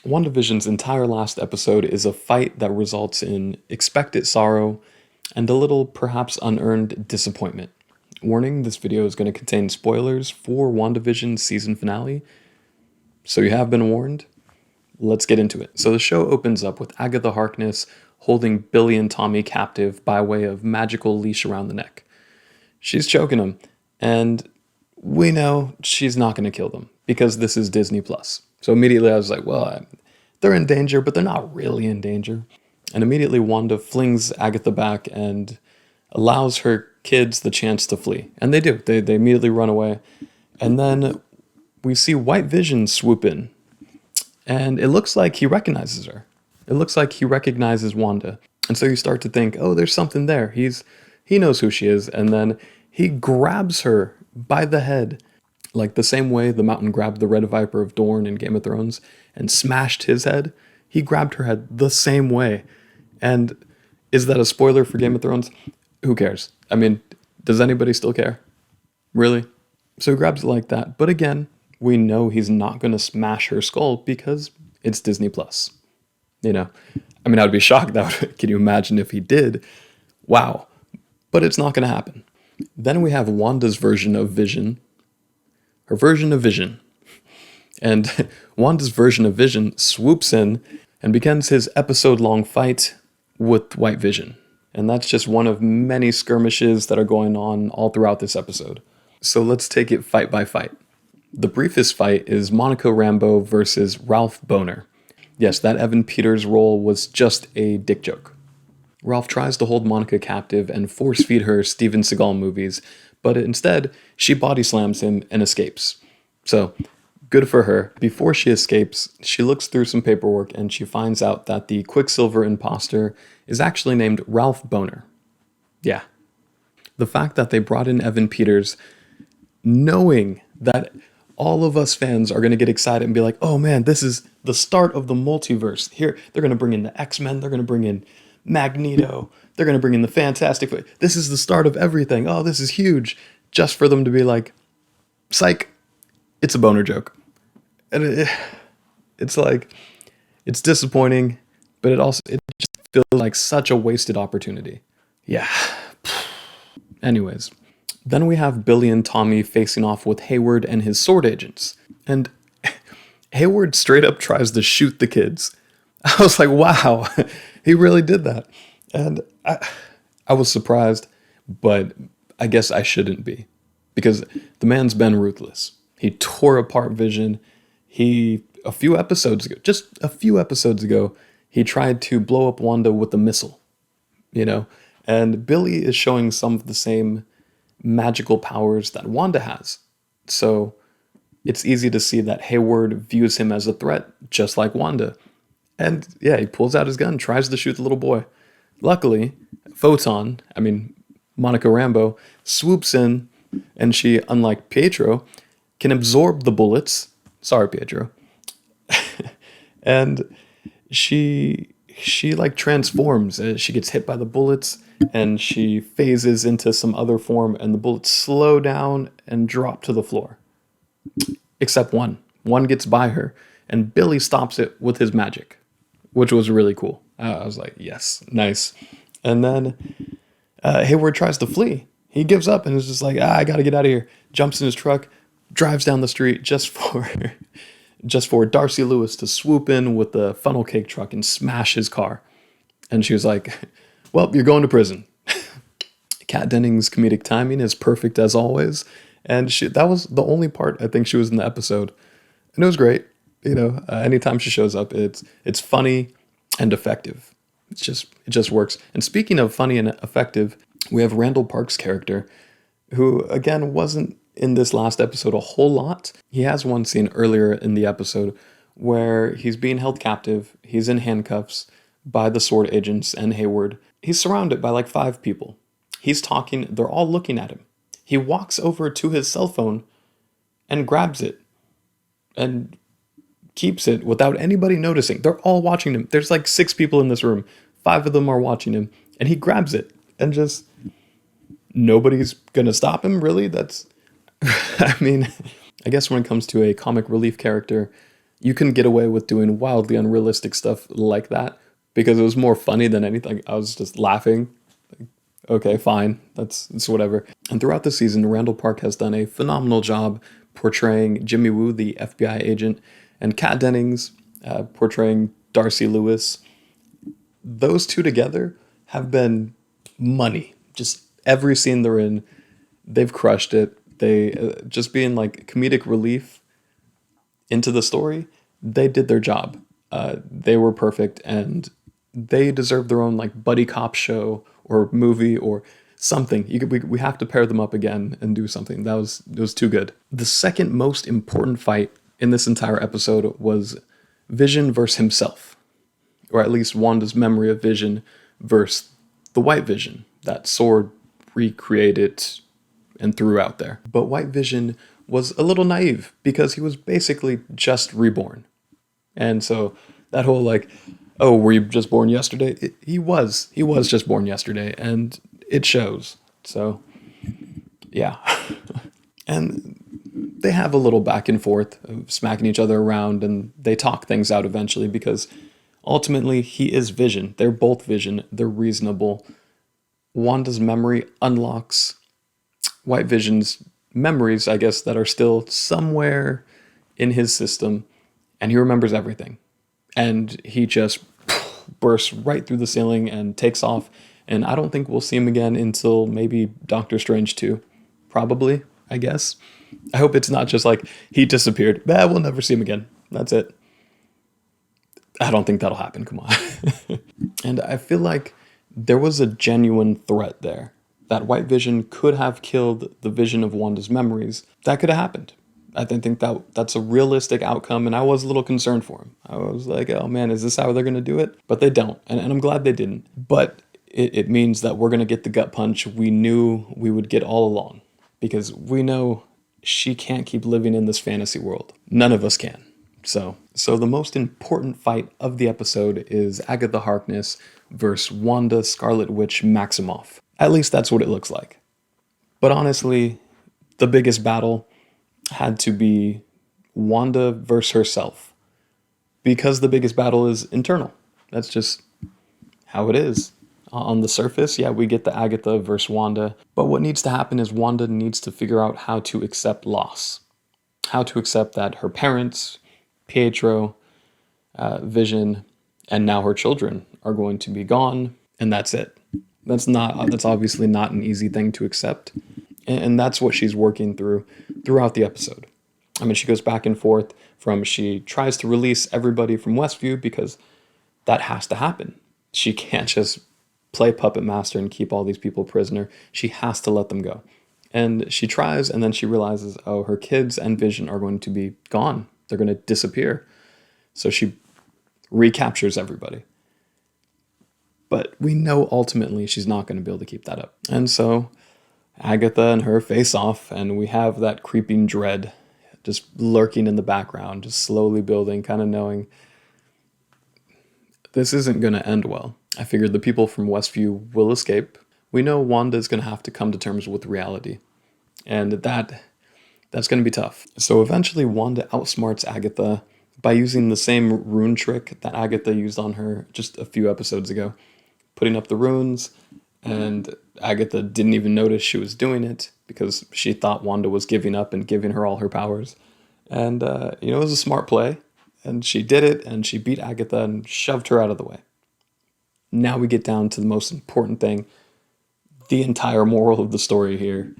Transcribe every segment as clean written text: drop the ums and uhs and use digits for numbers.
WandaVision's entire last episode is a fight that results in expected sorrow and a little, perhaps unearned, disappointment. Warning, this video is going to contain spoilers for WandaVision's season finale, so you have been warned. Let's get into it. So the show opens up with Agatha Harkness holding Billy and Tommy captive by way of magical leash around the neck. She's choking them, and we know she's not going to kill them because this is Disney+. So immediately I was like, well, they're in danger, but they're not really in danger. And immediately Wanda flings Agatha back and allows her kids the chance to flee. And they do. They immediately run away. And then we see White Vision swoop in. And it looks like he recognizes her. It looks like he recognizes Wanda. And so you start to think, oh, there's something there. He knows who she is. And then he grabs her by the head, like the same way the Mountain grabbed the Red Viper of Dorne in Game of Thrones and smashed his head. He grabbed her head the same way. And is that a spoiler for Game of Thrones? Who cares? I mean, does anybody still care? Really? So he grabs it like that. But again, we know he's not going to smash her skull because it's Disney+. You know? I mean, I would be shocked. Can you imagine if he did? Wow. But it's not going to happen. Then we have Wanda's version of Vision. Her version of Vision. And Wanda's version of Vision swoops in and begins his episode-long fight with White Vision. And that's just one of many skirmishes that are going on all throughout this episode. So let's take it fight by fight. The briefest fight is Monica Rambeau versus Ralph Bohner. Yes, that Evan Peters role was just a dick joke. Ralph tries to hold Monica captive and force feed her Steven Seagal movies, but instead, she body slams him and escapes. So, good for her. Before she escapes, she looks through some paperwork and she finds out that the Quicksilver imposter is actually named Ralph Bohner. Yeah. The fact that they brought in Evan Peters, knowing that all of us fans are going to get excited and be like, oh man, this is the start of the multiverse. Here, they're going to bring in the X-Men, they're going to bring in Magneto, they're going to bring in the Fantastic Four. This is the start of everything. Oh, this is huge. Just for them to be like, psych, it's a Bohner joke. And it's like, it's disappointing, but it just feels like such a wasted opportunity. Yeah. Anyways, then we have Billy and Tommy facing off with Hayward and his S.W.O.R.D agents. And Hayward straight up tries to shoot the kids. I was like, wow, he really did that. And I was surprised, but I guess I shouldn't be. Because the man's been ruthless. He tore apart Vision. A few episodes ago, he tried to blow up Wanda with a missile. You know? And Billy is showing some of the same magical powers that Wanda has. So it's easy to see that Hayward views him as a threat, just like Wanda. And yeah, he pulls out his gun, tries to shoot the little boy. Luckily, Monica Rambeau, swoops in, and she, unlike Pietro, can absorb the bullets. Sorry, Pietro. And she like transforms. She gets hit by the bullets, and she phases into some other form, and the bullets slow down and drop to the floor. Except one. One gets by her, and Billy stops it with his magic, which was really cool. I was like, yes, nice. And then Hayward tries to flee. He gives up and is just like, I gotta get out of here. Jumps in his truck, drives down the street just for Darcy Lewis to swoop in with the funnel cake truck and smash his car. And she was like, well, you're going to prison. Kat Dennings' comedic timing is perfect as always. And that was the only part I think she was in the episode. And it was great. You know, anytime she shows up, it's funny and effective. It just works. And speaking of funny and effective, we have Randall Park's character, who again wasn't in this last episode a whole lot. He has one scene earlier in the episode where he's being held captive. He's in handcuffs by the S.W.O.R.D agents and Hayward. He's surrounded by like 5 people. He's talking. They're all looking at him. He walks over to his cell phone and grabs it and keeps it without anybody noticing. They're all watching him. There's like 6 people in this room. 5 of them are watching him. And he grabs it and just, nobody's gonna stop him, really? That's, I mean, I guess when it comes to a comic relief character, You can get away with doing wildly unrealistic stuff like that because it was more funny than anything. I was just laughing. Okay, fine. That's whatever. And throughout the season, Randall Park has done a phenomenal job portraying Jimmy Woo, the FBI agent, and Kat Dennings portraying Darcy Lewis. Those two together have been money. Just every scene they're in, they've crushed it. They just being like comedic relief into the story, they did their job. They were perfect, and they deserve their own like buddy cop show or movie or something. We have to pair them up again and do something. It was too good. The second most important fight in this entire episode was Vision versus himself, or at least Wanda's memory of Vision versus the White Vision that S.W.O.R.D recreated and threw out there. But White Vision was a little naive because he was basically just reborn. And so that whole like, oh, were you just born yesterday? He was just born yesterday, and it shows. So yeah. And they have a little back and forth of smacking each other around, and they talk things out eventually because ultimately he is Vision. They're both Vision. They're reasonable. Wanda's memory unlocks White Vision's memories, I guess, that are still somewhere in his system, and he remembers everything. And he just bursts right through the ceiling and takes off, and I don't think we'll see him again until maybe Doctor Strange 2. Probably, I guess. I hope it's not just like he disappeared. We'll never see him again. That's it. I don't think that'll happen, come on. And I feel like there was a genuine threat there. That White Vision could have killed the Vision of Wanda's memories. That could have happened. I think that's a realistic outcome, and I was a little concerned for him. I was like, oh man, is this how they're going to do it? But they don't, and I'm glad they didn't. But it means that we're going to get the gut punch we knew we would get all along. Because we know she can't keep living in this fantasy world. None of us can. So the most important fight of the episode is Agatha Harkness versus Wanda Scarlet Witch Maximoff. At least that's what it looks like. But honestly, the biggest battle had to be Wanda versus herself. Because the biggest battle is internal. That's just how it is. On the surface, yeah, we get the Agatha versus Wanda. But what needs to happen is Wanda needs to figure out how to accept loss. How to accept that her parents, Pietro, Vision, and now her children are going to be gone, and that's it. That's obviously not an easy thing to accept. And that's what she's working through throughout the episode. I mean, she goes back and forth from she tries to release everybody from Westview because that has to happen. She can't just play puppet master and keep all these people prisoner. She has to let them go. And she tries, and then she realizes, oh, her kids and Vision are going to be gone. They're going to disappear. So she recaptures everybody. But we know ultimately she's not going to be able to keep that up. And so Agatha and her face off, and we have that creeping dread just lurking in the background, just slowly building, kind of knowing this isn't going to end well. I figured the people from Westview will escape. We know Wanda's going to have to come to terms with reality, and that's going to be tough. So eventually Wanda outsmarts Agatha by using the same rune trick that Agatha used on her just a few episodes ago, putting up the runes, and Agatha didn't even notice she was doing it because she thought Wanda was giving up and giving her all her powers. And, it was a smart play, and she did it, and she beat Agatha and shoved her out of the way. Now we get down to the most important thing, the entire moral of the story here.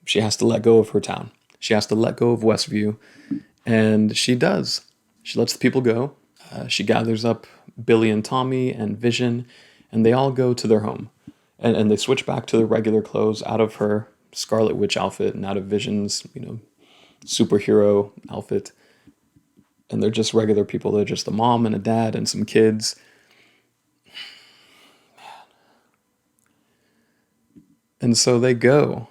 She has to let go of her town. She has to let go of Westview, and she does. She lets the people go. She gathers up Billy and Tommy and Vision, and they all go to their home. And they switch back to their regular clothes out of her Scarlet Witch outfit and out of Vision's, superhero outfit. And they're just regular people. They're just a mom and a dad and some kids. Man. And so they go.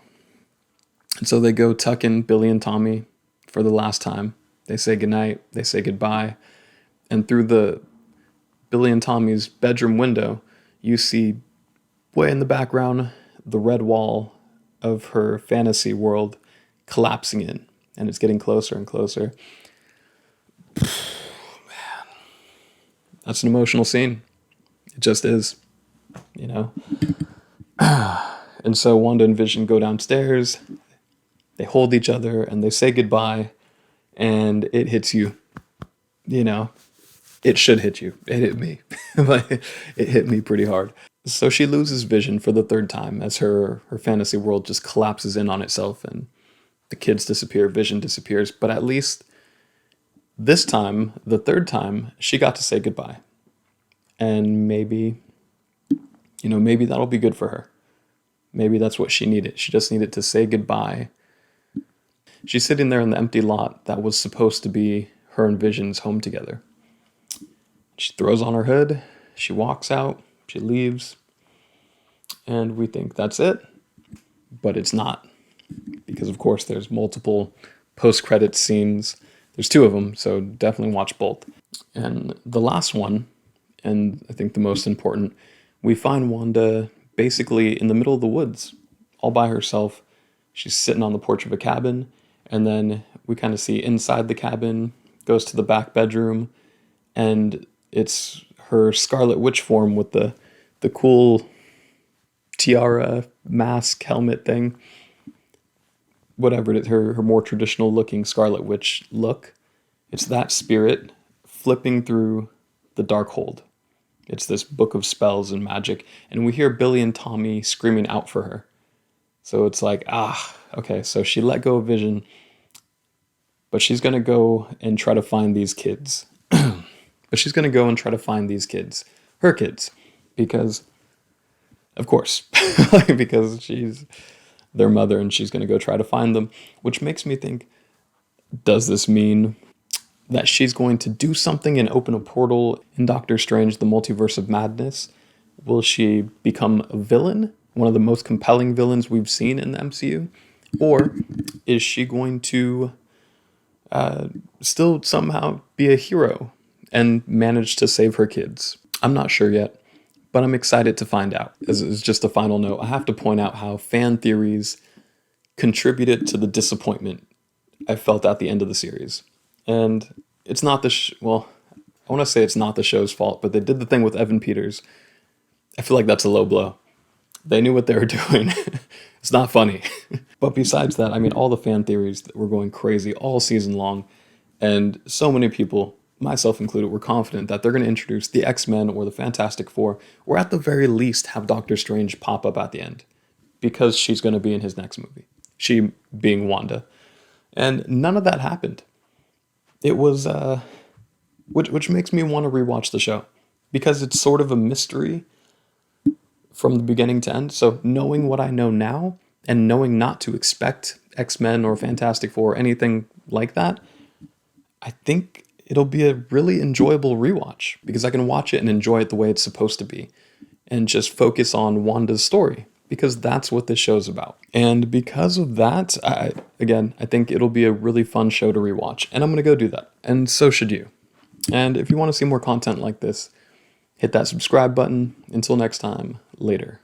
Tuck in Billy and Tommy for the last time. They say goodnight. They say goodbye. And through the Billy and Tommy's bedroom window, you see way in the background the red wall of her fantasy world collapsing in. And it's getting closer and closer. That's an emotional scene. It just is, you know? And so Wanda and Vision go downstairs, they hold each other, and they say goodbye, and it hits you, you know? It should hit you. It hit me. Like, it hit me pretty hard. So she loses Vision for the third time as her fantasy world just collapses in on itself and the kids disappear, Vision disappears. But at least this time, the third time, she got to say goodbye. And maybe, maybe that'll be good for her. Maybe that's what she needed. She just needed to say goodbye. She's sitting there in the empty lot that was supposed to be her and Vision's home together. She throws on her hood, she walks out, she leaves, and we think that's it, but it's not. Because of course there's multiple post-credits scenes. There's 2 of them, so definitely watch both. And the last one, and I think the most important, we find Wanda basically in the middle of the woods, all by herself. She's sitting on the porch of a cabin, and then we kind of see inside the cabin, goes to the back bedroom, and it's her Scarlet Witch form with the cool tiara, mask, helmet thing. Whatever it is, her more traditional looking Scarlet Witch look. It's that spirit flipping through the Darkhold. It's this book of spells and magic. And we hear Billy and Tommy screaming out for her. So it's like, okay, so she let go of Vision, but she's going to go and try to find these kids. But she's going to go and try to find these kids, her kids, because, of course, because she's their mother and she's going to go try to find them, which makes me think, does this mean that she's going to do something and open a portal in Doctor Strange, the Multiverse of Madness? Will she become a villain, one of the most compelling villains we've seen in the MCU? Or is she going to still somehow be a hero and manage to save her kids? I'm not sure yet, but I'm excited to find out. As just a final note, I have to point out how fan theories contributed to the disappointment I felt at the end of the series. And it's not I want to say it's not the show's fault, but they did the thing with Evan Peters. I feel like that's a low blow. They knew what they were doing. It's not funny. But besides that, I mean, all the fan theories that were going crazy all season long, and so many people, myself included, were confident that they're going to introduce the X-Men or the Fantastic Four, or at the very least have Doctor Strange pop up at the end, because she's going to be in his next movie. She being Wanda. And none of that happened. It was, which makes me want to rewatch the show, because it's sort of a mystery from the beginning to end. So knowing what I know now, and knowing not to expect X-Men or Fantastic Four or anything like that, I think it'll be a really enjoyable rewatch, because I can watch it and enjoy it the way it's supposed to be, and just focus on Wanda's story, because that's what this show's about. And because of that, I think it'll be a really fun show to rewatch, and I'm going to go do that, and so should you. And if you want to see more content like this, hit that subscribe button. Until next time, later.